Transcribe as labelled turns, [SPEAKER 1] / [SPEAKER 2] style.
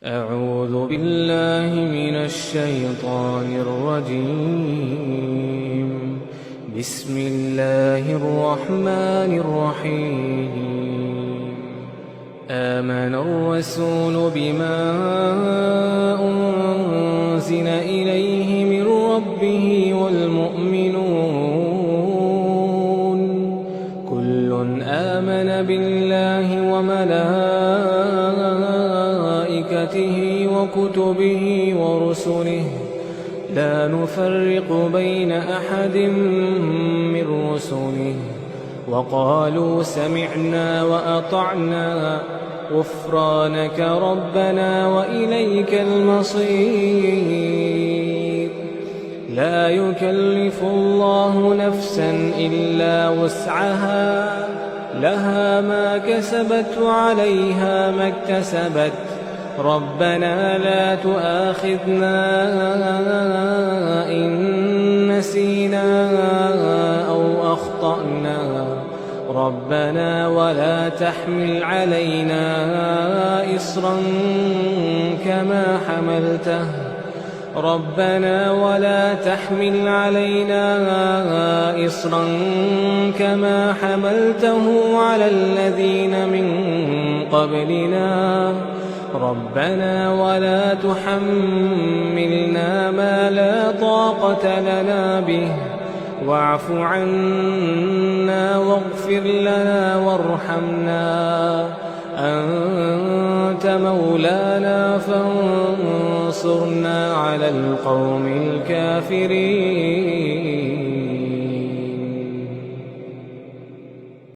[SPEAKER 1] أعوذ بالله من الشيطان الرجيم. بسم الله الرحمن الرحيم. آمن الرسول بما أنزل إليه من ربه والمؤمنون كل آمن بالله وملائكته وكتبه ورسله لا نفرق بين أحد من رسله وقالوا سمعنا وأطعنا غفرانك ربنا وإليك المصير. لا يكلف الله نفسا إلا وسعها لها ما كسبت وعليها ما اكتسبت ربنا لا تؤاخذنا إن نسينا أو أخطأنا ربنا ولا تحمل علينا إصرا كما حملته ربنا ولا تحمل علينا إصرا كما حملته على الذين من قبلنا ربنا ولا تحملنا ما لا طاقة لنا به واعف عنا واغفر لنا وارحمنا أنت مولانا فانصرنا على القوم الكافرين.